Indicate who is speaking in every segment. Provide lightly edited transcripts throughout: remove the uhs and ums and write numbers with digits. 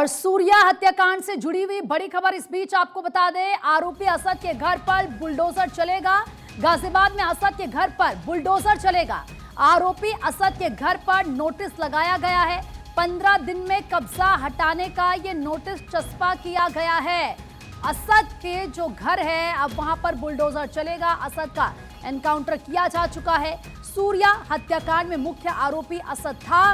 Speaker 1: और सूर्या हत्याकांड से जुड़ी हुई बड़ी खबर इस बीच आपको बता दें, आरोपी असद के घर पर बुलडोजर चलेगा। गाजियाबाद में असद के घर पर बुलडोजर चलेगा। आरोपी असद के घर पर नोटिस लगाया गया है। 15 दिन में कब्जा हटाने का ये नोटिस चस्पा किया गया है। असद के जो घर है अब वहां पर बुलडोजर चलेगा। असद का एनकाउंटर किया जा चुका है। सूर्या हत्याकांड में मुख्य आरोपी असद था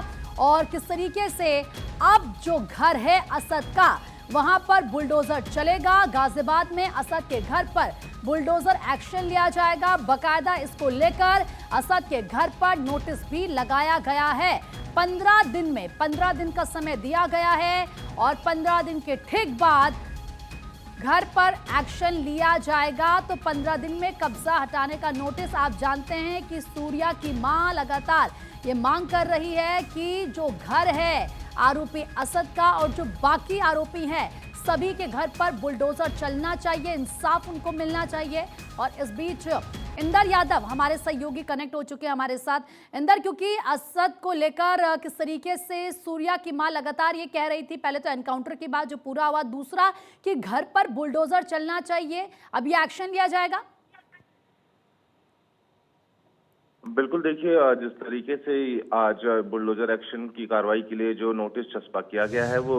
Speaker 1: और किस तरीके से अब जो घर है असद का वहां पर बुलडोजर चलेगा। गाजियाबाद में असद के घर पर बुलडोजर एक्शन लिया जाएगा। बकायदा इसको लेकर असद के घर पर नोटिस भी लगाया गया है। 15 दिन में 15 दिन का समय दिया गया है और 15 दिन के ठीक बाद घर पर एक्शन लिया जाएगा। तो 15 दिन में कब्जा हटाने का नोटिस। आप जानते हैं कि सूर्या की मां लगातार ये मांग कर रही है कि जो घर है आरोपी असद का और जो बाकी आरोपी हैं सभी के घर पर बुलडोजर चलना चाहिए, इंसाफ उनको मिलना चाहिए। और इस बीच इंदर यादव हमारे सहयोगी कनेक्ट हो चुके हैं हमारे साथ। इंदर, क्योंकि असद को लेकर किस तरीके से सूर्या की मां लगातार ये कह रही थी, पहले तो एनकाउंटर के बाद जो पूरा हुआ, दूसरा कि घर पर बुलडोजर चलना चाहिए, अब ये एक्शन लिया जाएगा।
Speaker 2: बिल्कुल, देखिए जिस तरीके से आज बुलडोजर एक्शन की कार्रवाई के लिए जो नोटिस चस्पा किया गया है वो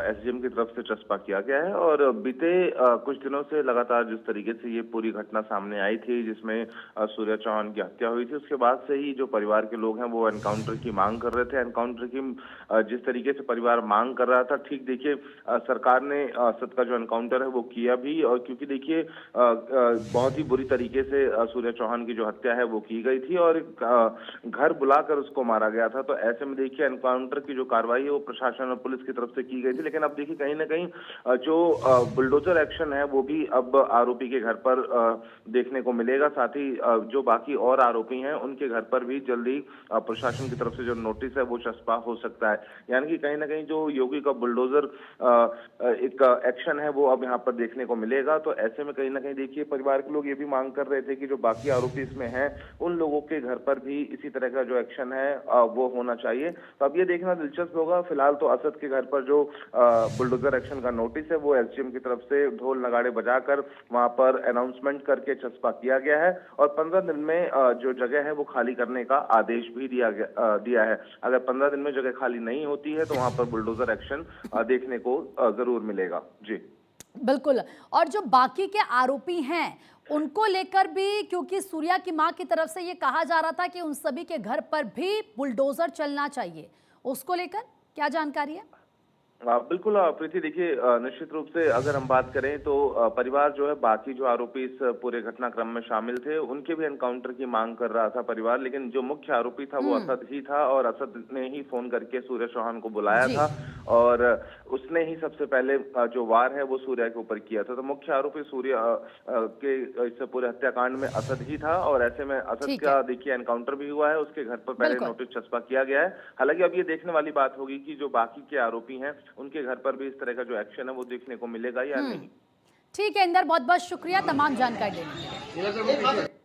Speaker 2: एसडीएम की तरफ से चस्पा किया गया है। और बीते कुछ दिनों से लगातार जिस तरीके से ये पूरी घटना सामने आई थी जिसमें सूर्या चौहान की हत्या हुई थी, उसके बाद से ही जो परिवार के लोग हैं वो एनकाउंटर की मांग कर रहे थे। एनकाउंटर की जिस तरीके से परिवार मांग कर रहा था, ठीक देखिए सरकार ने असद का जो एनकाउंटर है वो किया भी। और क्योंकि देखिए बहुत ही बुरी तरीके से सूर्या चौहान की जो हत्या है वो की गई थी और घर बुलाकर उसको मारा गया था। तो ऐसे में देखिए एनकाउंटर की जो कार्रवाई है वो प्रशासन और पुलिस की तरफ से की गई थी। लेकिन अब देखिए कहीं ना कहीं जो बुलडोजर एक्शन है वो भी अब आरोपी के घर पर देखने को मिलेगा। साथ ही जो बाकी और आरोपी हैं उनके घर पर भी जल्दी प्रशासन की तरफ से जो नोटिस है वो चस्पा हो सकता है। यानी कि कहीं ना कहीं जो योगी का बुलडोजर एक एक्शन है वो अब यहाँ पर देखने को मिलेगा। तो ऐसे में कहीं ना कहीं देखिए परिवार के लोग ये भी मांग कर रहे थे कि जो बाकी आरोपी इसमें हैं उन लोगों के घर पर भी इसी तरह का जो एक्शन है वो होना चाहिए। तो अब ये देखना दिलचस्प होगा। फिलहाल तो असद के घर पर जो बुलडोजर एक्शन का नोटिस है वो एसडीएम की तरफ से ढोल नगाड़े बजाकर वहां पर अनाउंसमेंट करके चस्पा किया गया है और 15 दिन में जो जगह है वो खाली करने का आदेश भी दिया है। अगर 15 दिन में जगह खाली नहीं होती है तो वहां पर बुलडोजर एक्शन देखने को जरूर मिलेगा। जी
Speaker 1: बिल्कुल। और जो बाकी के आरोपी हैं उनको लेकर भी, क्योंकि सूर्या की मां की तरफ से ये कहा जा रहा था कि उन सभी के घर पर भी बुलडोजर चलना चाहिए, उसको लेकर क्या जानकारी है?
Speaker 2: बिल्कुल प्रीति, देखिए निश्चित रूप से अगर हम बात करें तो परिवार जो है बाकी जो आरोपी इस पूरे घटनाक्रम में शामिल थे उनके भी एनकाउंटर की मांग कर रहा था परिवार। लेकिन जो मुख्य आरोपी था वो असद ही था और असद ने ही फोन करके सूर्या चौहान को बुलाया था और उसने ही सबसे पहले जो वार है वो सूर्या के ऊपर किया था। तो मुख्य आरोपी सूर्या के इस पूरे हत्याकांड में असद ही था और ऐसे में असद का देखिए एनकाउंटर भी हुआ है। उसके घर पर पहले नोटिस चस्पा किया गया है। हालांकि अब ये देखने वाली बात होगी कि जो बाकी के आरोपी हैं उनके घर पर भी इस तरह का जो एक्शन है वो देखने को मिलेगा या नहीं।
Speaker 1: ठीक है इंदर, बहुत बहुत शुक्रिया तमाम जानकारी देने के लिए।